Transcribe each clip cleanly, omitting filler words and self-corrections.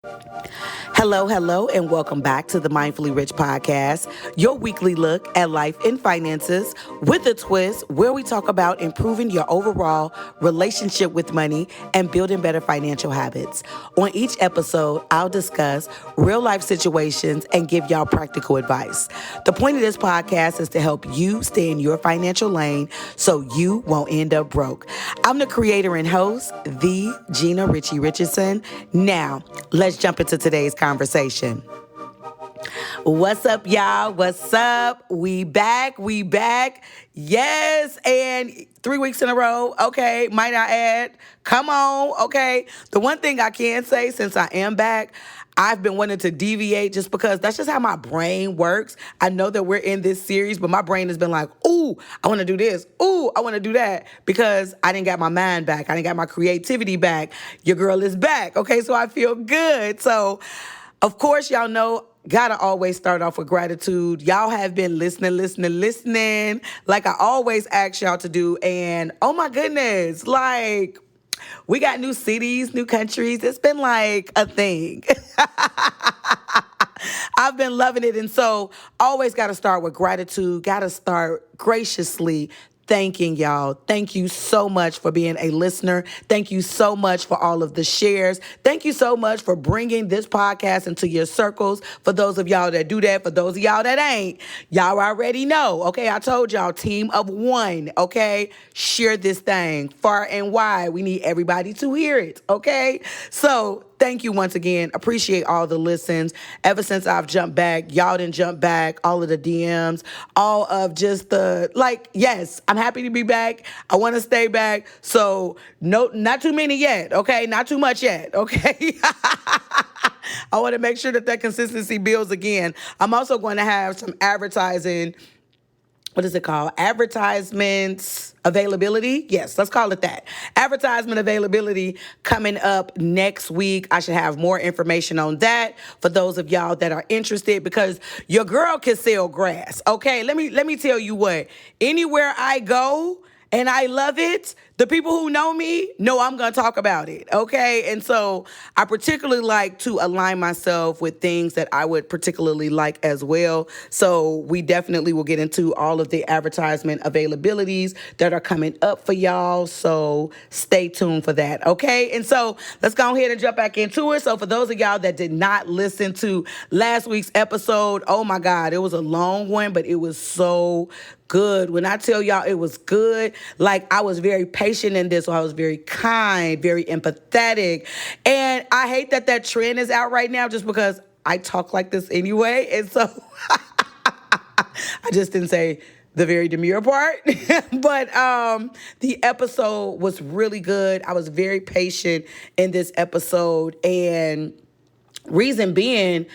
Hello, and welcome back to the Mindfully Rich podcast, your weekly look at life and finances with a twist where we talk about improving your overall relationship with money and building better financial habits. On each episode, I'll discuss real life situations and give y'all practical advice. The point of this podcast is to help you stay in your financial lane so you won't end up broke. I'm the creator and host, the Gina Richie Richardson. Now, let's jump into today's conversation. What's up, y'all? What's up? We back. Yes, and 3 weeks in a row. Okay, might I add? Come on, okay. The one thing I can say since I am back, I've been wanting to deviate just because that's just how my brain works. I know that we're in this series, but my brain has been like, ooh, I want to do this. Ooh, I want to do that because I didn't got my mind back. I didn't got my creativity back. Your girl is back. Okay, so I feel good. So, of course, y'all know, gotta always start off with gratitude. Y'all have been listening, like I always ask y'all to do. And oh my goodness, like we got new cities, new countries. It's been like a thing. I've been loving it. And so always got to start with gratitude, got to start graciously thanking y'all. Thank you so much for being a listener. Thank you so much for all of the shares. Thank you so much for bringing this podcast into your circles. For those of y'all that do that, for those of y'all that ain't, y'all already know. Okay, I told y'all, team of one. Okay, share this thing far and wide. We need everybody to hear it. Okay, so thank you once again. Appreciate all the listens. Ever since I've jumped back, y'all didn't jump back. All of the DMs, all of just the, yes, I'm happy to be back. I want to stay back. So no, not too many yet. Okay, not too much yet. Okay. I want to make sure that consistency builds again. I'm also going to have some advertising. What is it called? Advertisements availability. Yes, let's call it that. Advertisement availability coming up next week. I should have more information on that for those of y'all that are interested because your girl can sell grass. Okay, let me tell you what. Anywhere I go, and I love it, the people who know me know I'm going to talk about it, okay? And so I particularly like to align myself with things that I would particularly like as well. So we definitely will get into all of the advertisement availabilities that are coming up for y'all. So stay tuned for that, okay? And so let's go ahead and jump back into it. So for those of y'all that did not listen to last week's episode, oh my God, it was a long one, but it was so good. When I tell y'all it was good, like I was very patient in this, so I was very kind, very empathetic. And I hate that trend is out right now just because I talk like this anyway. And so I just didn't say the very demure part. But the episode was really good. I was very patient in this episode. And reason being,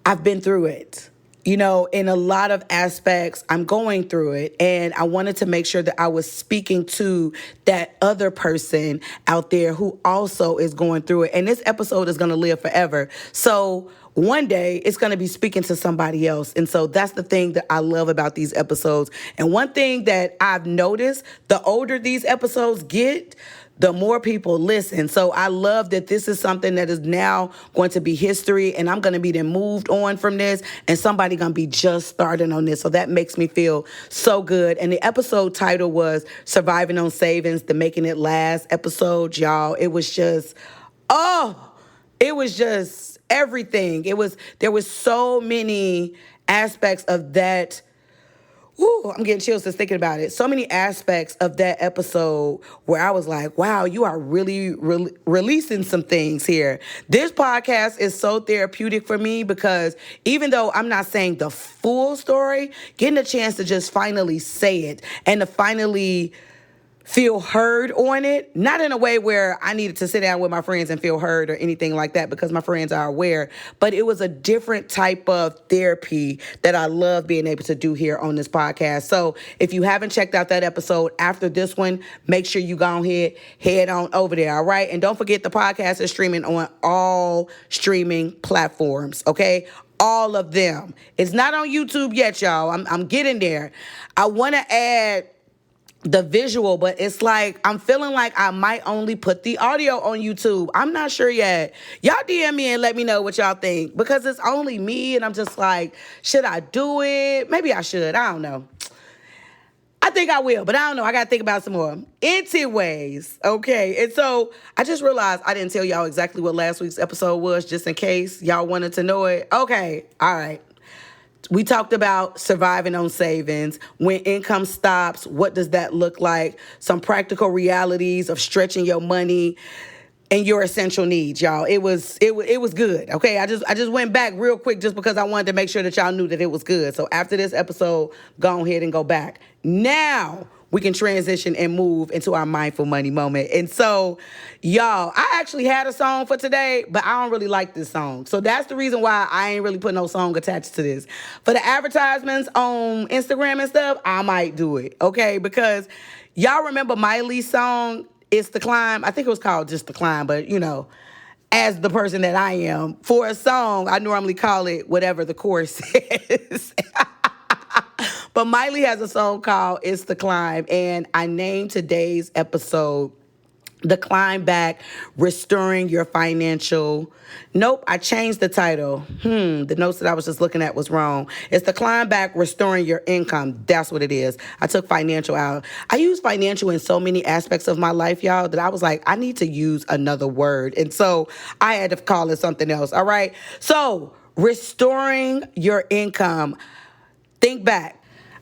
I've been through it. You know, in a lot of aspects, I'm going through it, and I wanted to make sure that I was speaking to that other person out there who also is going through it. And this episode is going to live forever. So one day it's going to be speaking to somebody else. And so that's the thing that I love about these episodes. And one thing that I've noticed, the older these episodes get, the more people listen. So I love that this is something that is now going to be history, and I'm going to be then moved on from this, and somebody going to be just starting on this. So that makes me feel so good. And the episode title was Surviving on Savings, the Making It Last episode, y'all. It was just, it was just everything. There was so many aspects of that. Ooh, I'm getting chills just thinking about it. So many aspects of that episode where I was like, wow, you are really releasing some things here. This podcast is so therapeutic for me because even though I'm not saying the full story, getting a chance to just finally say it and to finally feel heard on it, not in a way where I needed to sit down with my friends and feel heard or anything like that because my friends are aware, but it was a different type of therapy that I love being able to do here on this podcast. So if you haven't checked out that episode after this one, make sure you go ahead, head on over there, all right? And don't forget the podcast is streaming on all streaming platforms, okay? All of them. It's not on YouTube yet, y'all. I'm getting there. I want to add the visual, but it's like I'm feeling like I might only put the audio on YouTube. I'm not sure yet. Y'all DM me and let me know what y'all think, because it's only me and I'm just like, should I do it? Maybe I should. I don't know. I think I will, but I don't know. I got to think about it some more. Anyways, okay. And so I just realized I didn't tell y'all exactly what last week's episode was, just in case y'all wanted to know it. Okay. All right. We talked about surviving on savings. When income stops, what does that look like? Some practical realities of stretching your money and your essential needs, y'all. It was good. Okay, I just went back real quick just because I wanted to make sure that y'all knew that it was good. So after this episode, go ahead and go back. Now we can transition and move into our mindful money moment. And so, y'all, I actually had a song for today, but I don't really like this song. So that's the reason why I ain't really put no song attached to this. For the advertisements on Instagram and stuff, I might do it, okay? Because y'all remember Miley's song, It's the Climb? I think it was called just The Climb, but, you know, as the person that I am, for a song, I normally call it whatever the chorus is. But Miley has a song called It's the Climb, and I named today's episode The Climb Back, Restoring Your Financial. Nope, I changed the title. The notes that I was just looking at was wrong. It's The Climb Back, Restoring Your Income. That's what it is. I took financial out. I use financial in so many aspects of my life, y'all, that I was like, I need to use another word. And so I had to call it something else, all right? So, restoring your income. Think back.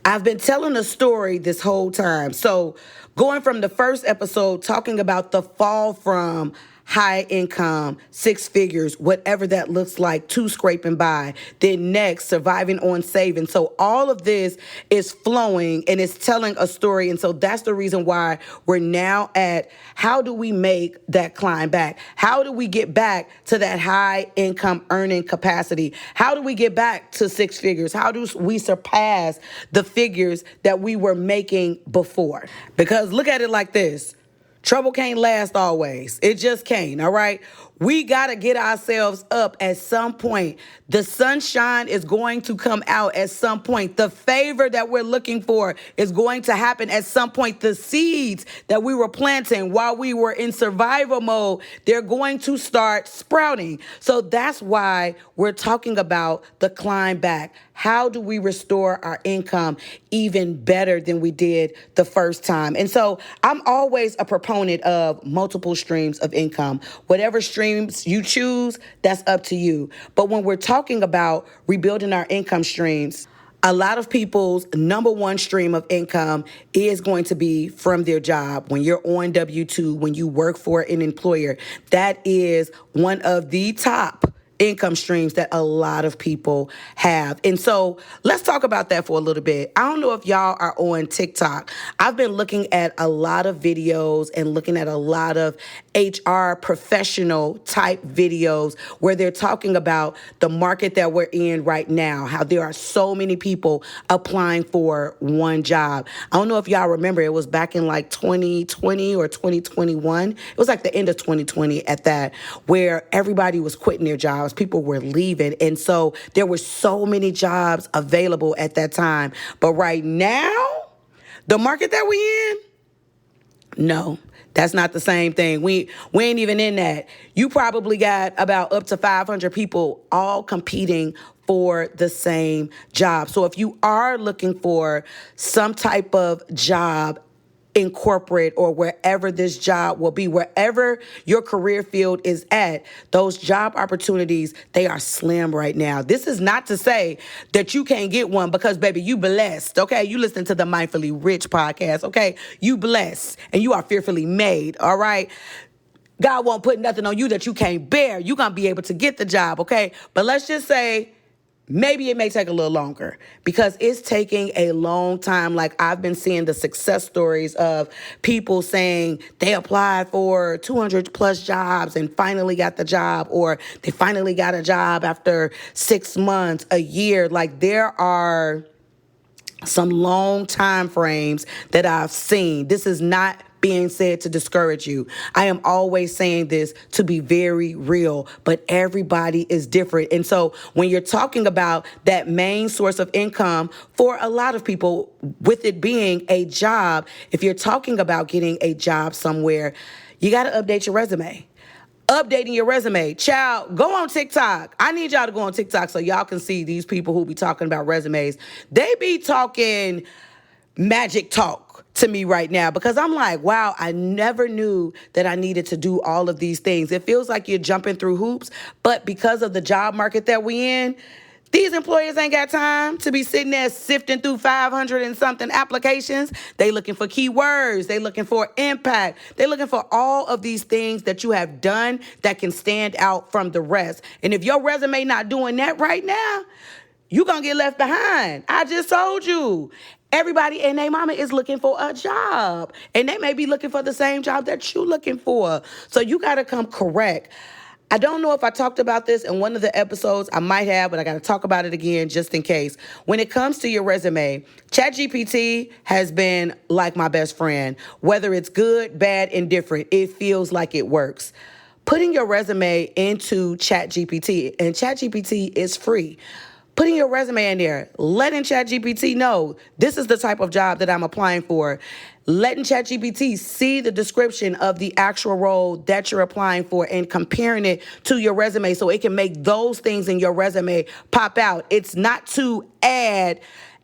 I've been telling a story this whole time. So going from the first episode, talking about the fall from high income, six figures, whatever that looks like, to scraping by. Then next, surviving on savings. So all of this is flowing and it's telling a story. And so that's the reason why we're now at, how do we make that climb back? How do we get back to that high income earning capacity? How do we get back to six figures? How do we surpass the figures that we were making before? Because look at it like this. Trouble can't last always. It just can't, all right? We got to get ourselves up at some point. The sunshine is going to come out at some point. The favor that we're looking for is going to happen at some point. The seeds that we were planting while we were in survival mode, they're going to start sprouting. So that's why we're talking about the climb back. How do we restore our income even better than we did the first time? And so I'm always a proponent of multiple streams of income. Whatever streams you choose, that's up to you. But when we're talking about rebuilding our income streams, a lot of people's number one stream of income is going to be from their job. When you're on W-2, when you work for an employer, that is one of the top income streams that a lot of people have. And so let's talk about that for a little bit. I don't know if y'all are on TikTok. I've been looking at a lot of videos and looking at a lot of HR professional type videos where they're talking about the market that we're in right now, how there are so many people applying for one job. I don't know if y'all remember, it was back in like 2020 or 2021. It was like the end of 2020 at that, where everybody was quitting their jobs. People were leaving. And so there were so many jobs available at that time. But right now, the market that we in, no, that's not the same thing. We ain't even in that. You probably got about up to 500 people all competing for the same job. So if you are looking for some type of job in corporate or wherever this job will be, wherever your career field is at, those job opportunities, they are slim right now. This is not to say that you can't get one, because baby, you blessed, okay? You listen to the Mindfully Rich podcast, okay? You blessed and you are fearfully made, all right? God won't put nothing on you that you can't bear. You're going to be able to get the job, okay? But let's just say maybe it may take a little longer, because it's taking a long time. Like, I've been seeing the success stories of people saying they applied for 200 plus jobs and finally got the job, or they finally got a job after 6 months, a year. Like, there are some long time frames that I've seen. This is not being said to discourage you. I am always saying this to be very real, but everybody is different. And so when you're talking about that main source of income for a lot of people, with it being a job, if you're talking about getting a job somewhere, you got to update your resume. Updating your resume. Child, go on TikTok. I need y'all to go on TikTok so y'all can see these people who be talking about resumes. They be talking magic talk to me right now because I'm like, wow, I never knew that I needed to do all of these things. It feels like you're jumping through hoops, but because of the job market that we in, these employers ain't got time to be sitting there sifting through 500 and something applications. They looking for keywords. They looking for impact. They looking for all of these things that you have done that can stand out from the rest. And if your resume not doing that right now, you gonna get left behind. I just told you. Everybody and their mama is looking for a job. And they may be looking for the same job that you looking for. So you gotta come correct. I don't know if I talked about this in one of the episodes. I might have, but I got to talk about it again just in case. When it comes to your resume, ChatGPT has been like my best friend. Whether it's good, bad, indifferent, it feels like it works. Putting your resume into ChatGPT, and ChatGPT is free. Putting your resume in there, letting ChatGPT know this is the type of job that I'm applying for. Letting ChatGPT see the description of the actual role that you're applying for and comparing it to your resume so it can make those things in your resume pop out. It's not to add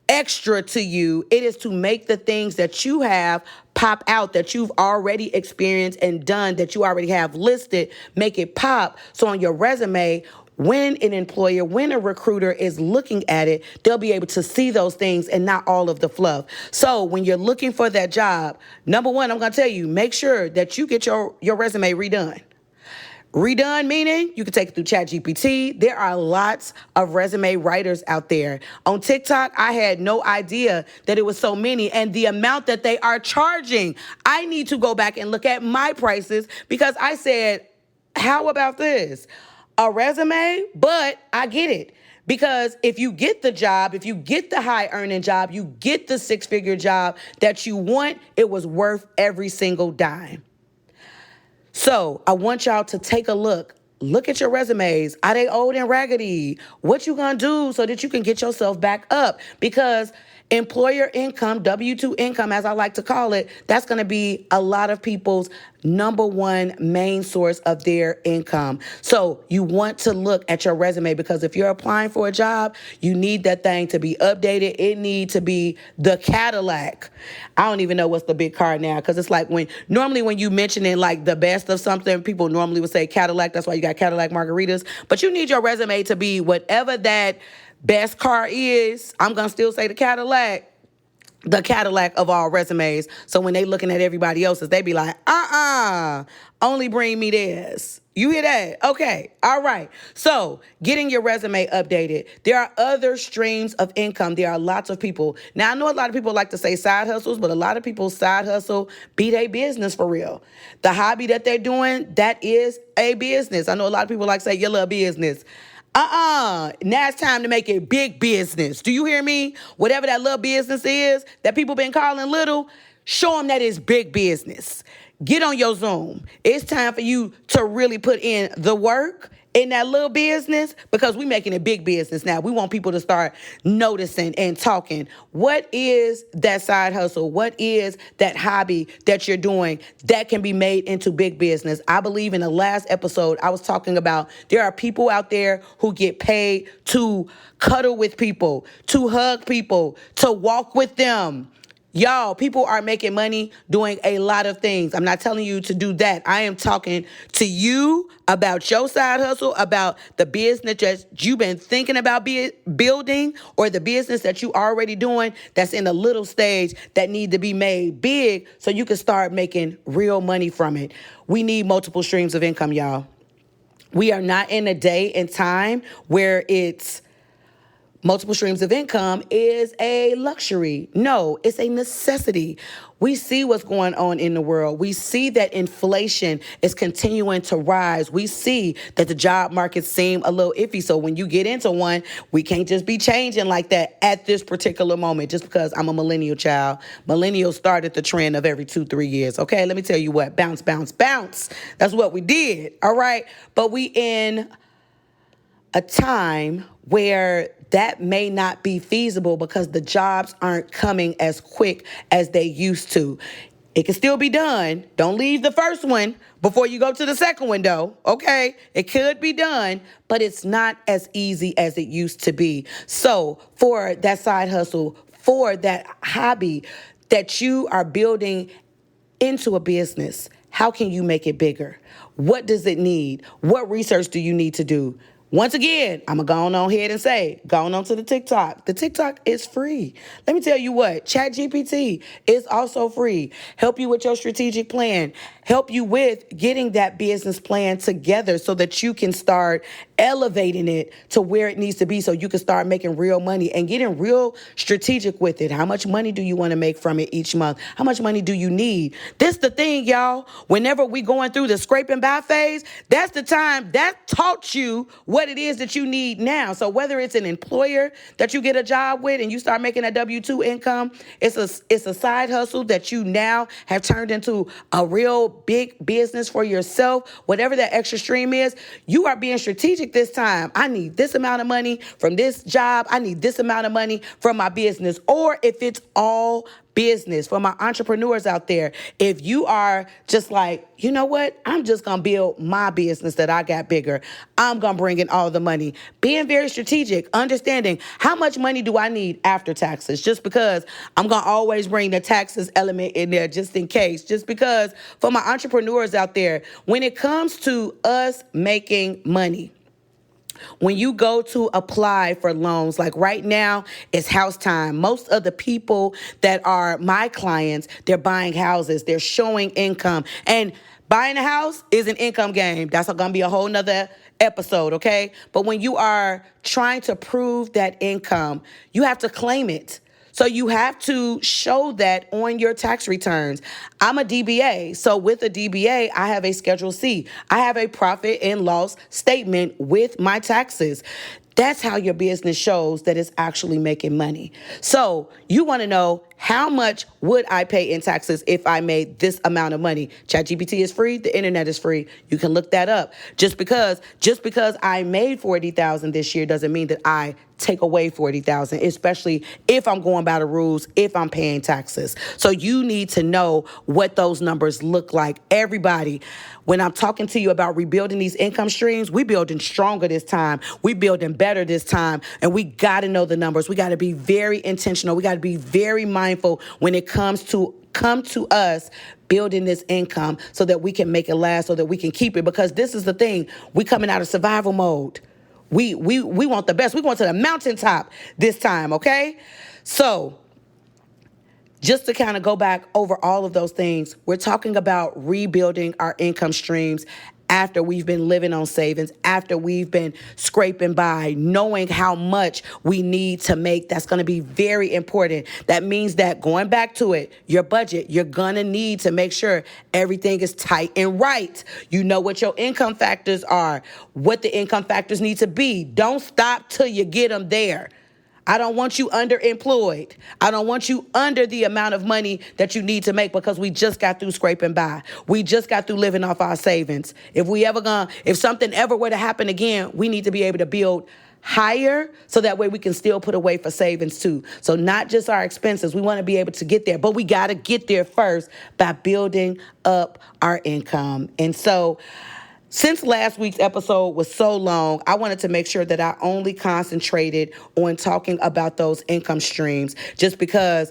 extra to you. It is to make the things that you have pop out, that you've already experienced and done, that you already have listed, make it pop. So on your resume, when an employer, when a recruiter is looking at it, they'll be able to see those things and not all of the fluff. So when you're looking for that job, number one, I'm going to tell you, make sure that you get your resume redone. Redone meaning you can take it through ChatGPT. There are lots of resume writers out there. On TikTok, I had no idea that it was so many and the amount that they are charging. I need to go back and look at my prices because I said, how about this? A resume, but I get it. Because if you get the job, if you get the high earning job, you get the 6-figure job that you want, it was worth every single dime. So I want y'all to take a look. Look at your resumes. Are they old and raggedy? What you gonna do so that you can get yourself back up? Because employer income, W-2 income, as I like to call it, that's going to be a lot of people's number one main source of their income. So you want to look at your resume because if you're applying for a job, you need that thing to be updated. It needs to be the Cadillac. I don't even know what's the big car now because it's like normally when you mention it like the best of something, people normally would say Cadillac. That's why you got Cadillac margaritas. But you need your resume to be whatever that best car is. I'm going to still say the Cadillac of all resumes. So when they looking at everybody else's, they be like, only bring me this. You hear that? Okay. All right. So getting your resume updated. There are other streams of income. There are lots of people. Now, I know a lot of people like to say side hustles, but a lot of people's side hustle be their business for real. The hobby that they're doing, that is a business. I know a lot of people like to say your little business. Now it's time to make it big business. Do you hear me? Whatever that little business is that people been calling little, show them that it's big business. Get on your Zoom. It's time for you to really put in the work in that little business because we're making it big business now. We want people to start noticing and talking. What is that side hustle? What is that hobby that you're doing that can be made into big business? I believe in the last episode, I was talking about there are people out there who get paid to cuddle with people, to hug people, to walk with them. Y'all, people are making money doing a lot of things. I'm not telling you to do that. I am talking to you about your side hustle, about the business that you've been thinking about building or the business that you already doing that's in a little stage that need to be made big so you can start making real money from it. We need multiple streams of income, y'all. We are not in a day and time where it's multiple streams of income is a luxury. No, it's a necessity. We see what's going on in the world. We see that inflation is continuing to rise. We see that the job market seem a little iffy. So when you get into one, we can't just be changing like that at this particular moment just because I'm a millennial child. Millennials started the trend of every 2-3 years. Okay, let me tell you what, bounce, bounce, bounce. That's what we did. All right. But we in a time where that may not be feasible because the jobs aren't coming as quick as they used to. It can still be done. Don't leave the first one before you go to the second one, though. Okay? It could be done, but it's not as easy as it used to be. So for that side hustle, for that hobby that you are building into a business, how can you make it bigger? What does it need? What research do you need to do? Once again, I'm going to go on ahead and say, going on to the TikTok. The TikTok is free. Let me tell you what, ChatGPT is also free. Help you with your strategic plan. Help you with getting that business plan together so that you can start elevating it to where it needs to be so you can start making real money and getting real strategic with it. How much money do you want to make from it each month? How much money do you need? This the thing, y'all. Whenever we going through the scrape and buy phase, that's the time that taught you what it is that you need now. So whether it's an employer that you get a job with and you start making a W-2 income, it's a side hustle that you now have turned into a real big business for yourself. Whatever that extra stream is, you are being strategic this time. I need this amount of money from this job. I need this amount of money from my business. Or if it's all business, for my entrepreneurs out there, if you are just like, you know what, I'm just going to build my business that I got bigger. I'm going to bring in all the money. Being very strategic, understanding how much money do I need after taxes, just because I'm going to always bring the taxes element in there just in case, just because for my entrepreneurs out there, when it comes to us making money, when you go to apply for loans, like right now, it's house time. Most of the people that are my clients, they're buying houses. They're showing income. And buying a house is an income game. That's going to be a whole nother episode, okay? But when you are trying to prove that income, you have to claim it. So you have to show that on your tax returns. I'm a DBA. So with a DBA, I have a Schedule C. I have a profit and loss statement with my taxes. That's how your business shows that it's actually making money. So you want to know, how much would I pay in taxes if I made this amount of money? ChatGPT is free. The internet is free. You can look that up. Just because I made $40,000 this year doesn't mean that I take away $40,000, especially if I'm going by the rules, if I'm paying taxes. So you need to know what those numbers look like. Everybody, when I'm talking to you about rebuilding these income streams, we building stronger this time. We building better this time. And we got to know the numbers. We got to be very intentional. We got to be very mindful when it comes to us building this income so that we can make it last, so that we can keep it. Because this is the thing. We coming out of survival mode. We want the best. We're going to the mountaintop this time, okay? So just to kind of go back over all of those things, we're talking about rebuilding our income streams after we've been living on savings, after we've been scraping by, knowing how much we need to make. That's going to be very important. That means that going back to it, your budget, you're going to need to make sure everything is tight and right. You know what your income factors are, what the income factors need to be. Don't stop till you get them there. I don't want you underemployed. I don't want you under the amount of money that you need to make because we just got through scraping by. We just got through living off our savings. If something ever were to happen again, we need to be able to build higher so that way we can still put away for savings too. So not just our expenses. We want to be able to get there, but we got to get there first by building up our income. And so since last week's episode was so long, I wanted to make sure that I only concentrated on talking about those income streams just because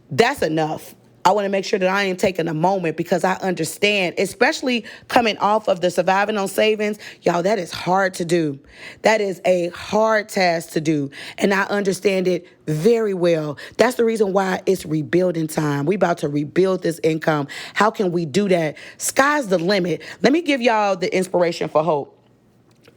that's enough. I want to make sure that I ain't taking a moment because I understand, especially coming off of the surviving on savings, y'all, that is hard to do. That is a hard task to do. And I understand it very well. That's the reason why it's rebuilding time. We about to rebuild this income. How can we do that? Sky's the limit. Let me give y'all the inspiration for hope.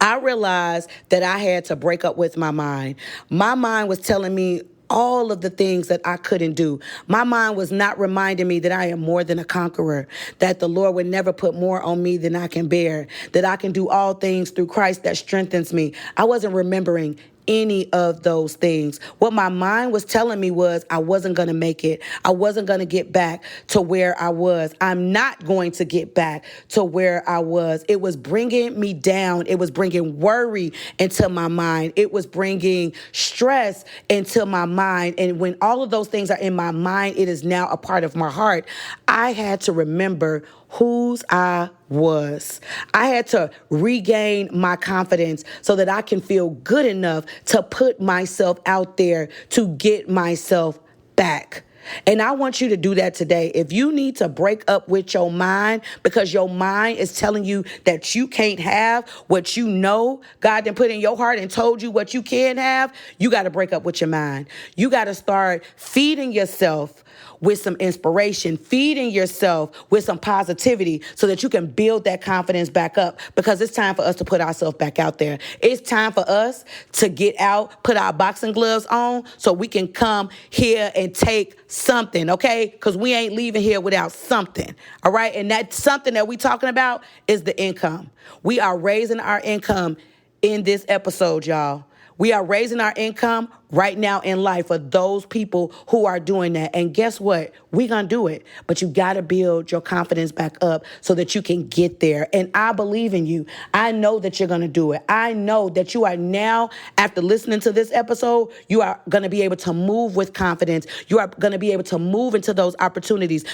I realized that I had to break up with my mind. My mind was telling me all of the things that I couldn't do. My mind was not reminding me that I am more than a conqueror, that the Lord would never put more on me than I can bear, that I can do all things through Christ that strengthens me. I wasn't remembering any of those things. What my mind was telling me was I wasn't going to make it. I wasn't going to get back to where I was. I'm not going to get back to where I was. It was bringing me down. It was bringing worry into my mind. It was bringing stress into my mind. And when all of those things are in my mind, it is now a part of my heart. I had to remember whose I was. I had to regain my confidence so that I can feel good enough to put myself out there to get myself back. And I want you to do that today. If you need to break up with your mind because your mind is telling you that you can't have what you know God done put in your heart and told you what you can have, you got to break up with your mind. You got to start feeding yourself with some inspiration, feeding yourself with some positivity so that you can build that confidence back up, because it's time for us to put ourselves back out there. It's time for us to get out, put our boxing gloves on so we can come here and take something, okay? Because we ain't leaving here without something, all right? And that something that we talking about is the income. We are raising our income in this episode, y'all. We are raising our income right now in life for those people who are doing that. And guess what? We're going to do it. But you got to build your confidence back up so that you can get there. And I believe in you. I know that you're going to do it. I know that you are now, after listening to this episode, you are going to be able to move with confidence. You are going to be able to move into those opportunities.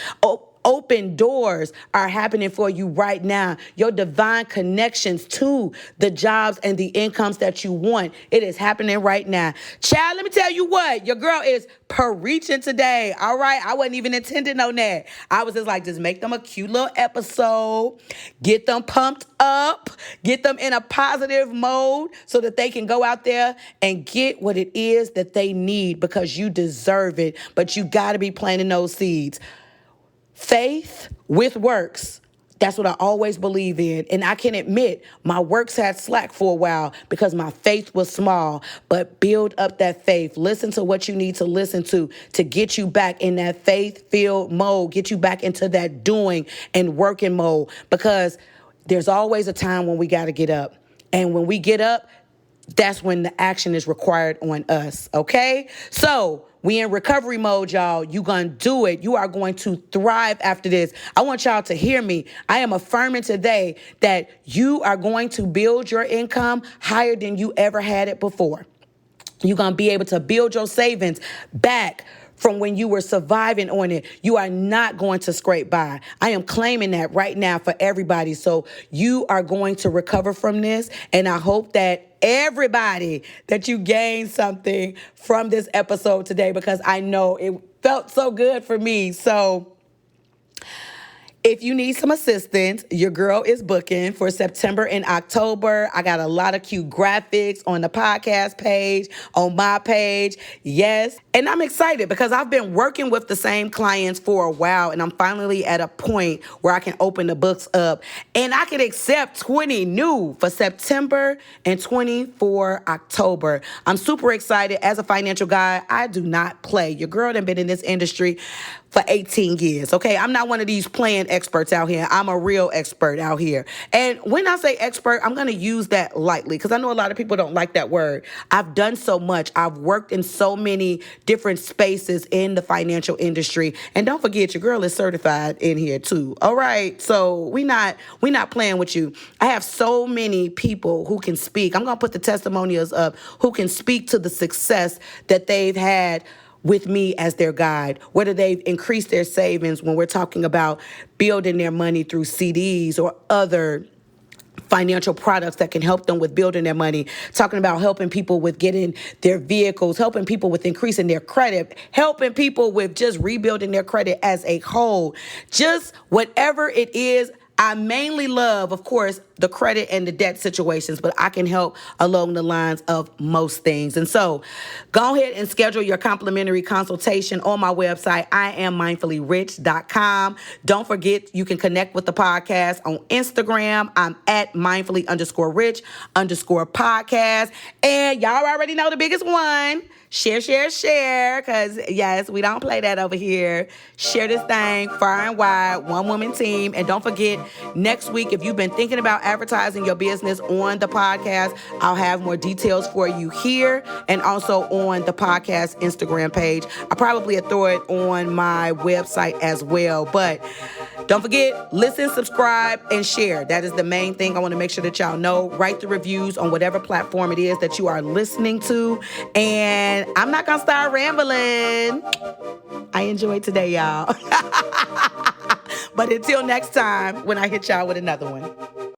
Open doors are happening for you right now. Your divine connections to the jobs and the incomes that you want, it is happening right now. Child, let me tell you what, your girl is preaching today. All right. I wasn't even intending on that. I was just make them a cute little episode, get them pumped up, get them in a positive mode so that they can go out there and get what it is that they need, because you deserve it. But you got to be planting those seeds. Faith with works. That's what I always believe in. And I can admit my works had slack for a while because my faith was small. But build up that faith. Listen to what you need to listen to get you back in that faith-filled mode, get you back into that doing and working mode. Because there's always a time when we got to get up. And when we get up, that's when the action is required on us, okay? So we in recovery mode, y'all. You gonna do it. You are going to thrive after this. I want y'all to hear me. I am affirming today that you are going to build your income higher than you ever had it before. You're going to be able to build your savings back from when you were surviving on it. You are not going to scrape by. I am claiming that right now for everybody. So you are going to recover from this. And I hope that everybody, that you gain something from this episode today, because I know it felt so good for me. So if you need some assistance, your girl is booking for September and October. I got a lot of cute graphics on the podcast page, on my page. Yes. And I'm excited because I've been working with the same clients for a while, and I'm finally at a point where I can open the books up and I can accept 20 new for September and 20 for October. I'm super excited. As a financial guy, I do not play. Your girl done been in this industry for 18 years, okay? I'm not one of these playing experts out here. I'm a real expert out here. And when I say expert, I'm going to use that lightly because I know a lot of people don't like that word. I've done so much. I've worked in so many different spaces in the financial industry. And don't forget, your girl is certified in here too, all right? So we not playing with you. I have so many people who can speak. I'm going to put the testimonials up who can speak to the success that they've had with me as their guide, whether they've increased their savings when we're talking about building their money through CDs or other financial products that can help them with building their money, talking about helping people with getting their vehicles, helping people with increasing their credit, helping people with just rebuilding their credit as a whole. Just whatever it is, I mainly love, of course, the credit and the debt situations, but I can help along the lines of most things. And so go ahead and schedule your complimentary consultation on my website, IamMindfullyRich.com. Don't forget, you can connect with the podcast on Instagram. I'm at mindfully_rich_podcast. And y'all already know the biggest one. Share, because yes, we don't play that over here. Share this thing far and wide, one woman team. And don't forget, next week, if you've been thinking about advertising your business on the podcast, I'll have more details for you here and also on the podcast Instagram page. I'll probably throw it on my website as well. But don't forget, listen, subscribe, and share. That is the main thing I want to make sure that y'all know. Write the reviews on whatever platform it is that you are listening to. And I'm not going to start rambling. I enjoyed today, y'all. But until next time, when I hit y'all with another one.